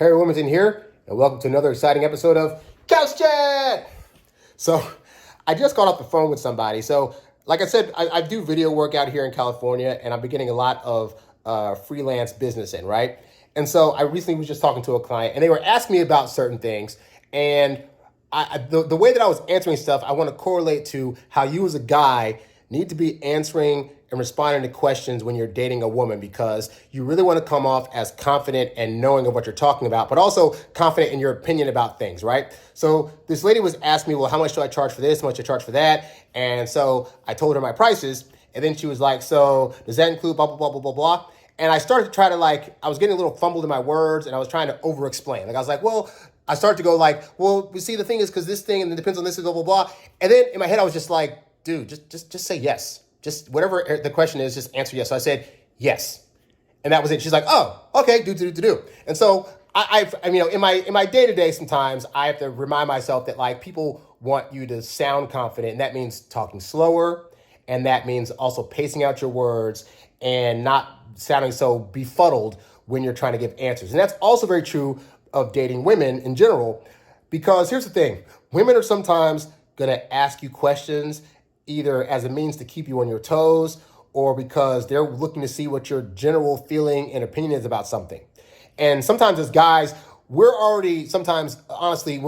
Harry Wilmington here, and welcome to another exciting episode of Couch Chat. So, I just got off the phone with somebody. So, like I said, I do video work out here in California, and I've been getting a lot of freelance business in, right? And so, I recently was just talking to a client, and they were asking me about certain things, and the way that I was answering stuff, I want to correlate to how you as a guy need to be answering and responding to questions when you're dating a woman, because you really want to come off as confident and knowing of what you're talking about, but also confident in your opinion about things, right? So this lady was asking me, well, how much do I charge for this? How much do I charge for that? And so I told her my prices, and then she was like, so does that include blah, blah, blah, blah, blah, blah? And I started to try to I was getting a little fumbled in my words, and I was trying to over-explain. I was like, well, I started to go well, you see, the thing is, because this thing, and it depends on this, and blah, blah, blah. And then in my head, I was just like, dude, just say yes. Just whatever the question is, just answer yes. So I said yes, and that was it. She's like, oh, okay, do. And so in my day-to-day, sometimes I have to remind myself that people want you to sound confident, and that means talking slower, and that means also pacing out your words and not sounding so befuddled when you're trying to give answers. And that's also very true of dating women in general, because here's the thing: women are sometimes gonna ask you questions either as a means to keep you on your toes, or because they're looking to see what your general feeling and opinion is about something. And sometimes as guys, we're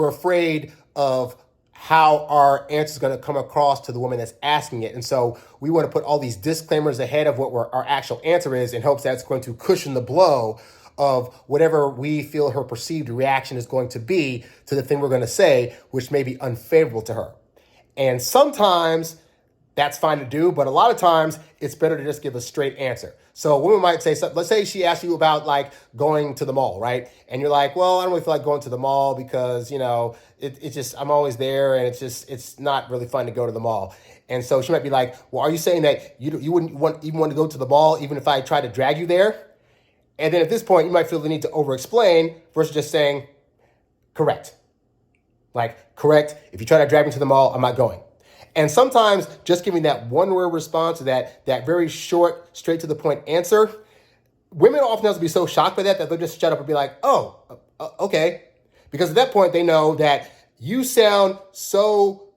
afraid of how our answer is going to come across to the woman that's asking it. And so we want to put all these disclaimers ahead of what our actual answer is, in hopes that it's going to cushion the blow of whatever we feel her perceived reaction is going to be to the thing we're going to say, which may be unfavorable to her. And sometimes that's fine to do, but a lot of times it's better to just give a straight answer. So a woman might say something. Let's say she asks you about going to the mall, right? And you're like, well, I don't really feel like going to the mall because, it's just, I'm always there, and it's not really fun to go to the mall. And so she might be like, well, are you saying that you wouldn't want to go to the mall even if I tried to drag you there? And then at this point, you might feel the need to over-explain versus just saying, correct. Correct, if you try to drag me to the mall, I'm not going. And sometimes just giving that one-word response, to that very short, straight-to-the-point answer, women often have to be so shocked by that they'll just shut up and be like, oh, okay. Because at that point, they know that you sound so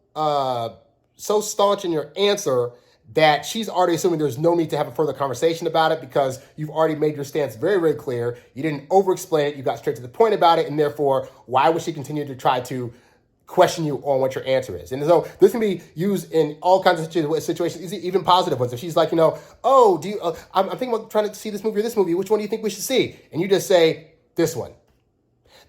staunch in your answer that she's already assuming there's no need to have a further conversation about it, because you've already made your stance very, very clear. You didn't over-explain it. You got straight to the point about it, and therefore, why would she continue to try to question you on what your answer is? And so this can be used in all kinds of situations, even positive ones. If she's like, oh, I'm thinking about trying to see this movie or this movie. Which one do you think we should see? And you just say, this one.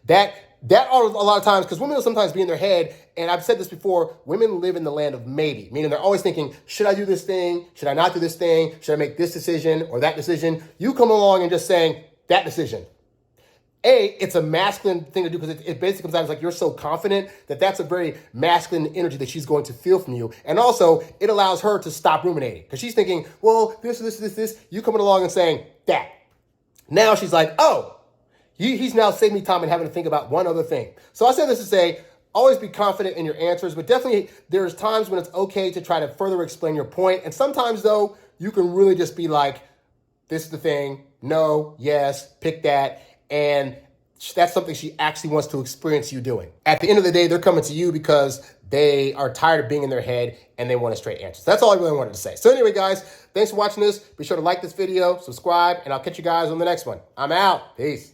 That a lot of times, because women will sometimes be in their head, and I've said this before, women live in the land of maybe, meaning they're always thinking, should I do this thing? Should I not do this thing? Should I make this decision or that decision? You come along and just saying, that decision. It's a masculine thing to do, because it basically comes out as you're so confident that's a very masculine energy that she's going to feel from you. And also, it allows her to stop ruminating, because she's thinking, well, this. You coming along and saying that. Now she's like, oh, he's now saving me time and having to think about one other thing. So I said this to say, always be confident in your answers, but definitely there's times when it's okay to try to further explain your point. And sometimes, though, you can really just be like, this is the thing, no, yes, pick that. And that's something she actually wants to experience you doing. At the end of the day, they're coming to you because they are tired of being in their head and they want a straight answer. So that's all I really wanted to say. So anyway, guys, thanks for watching this. Be sure to like this video, subscribe, and I'll catch you guys on the next one. I'm out. Peace.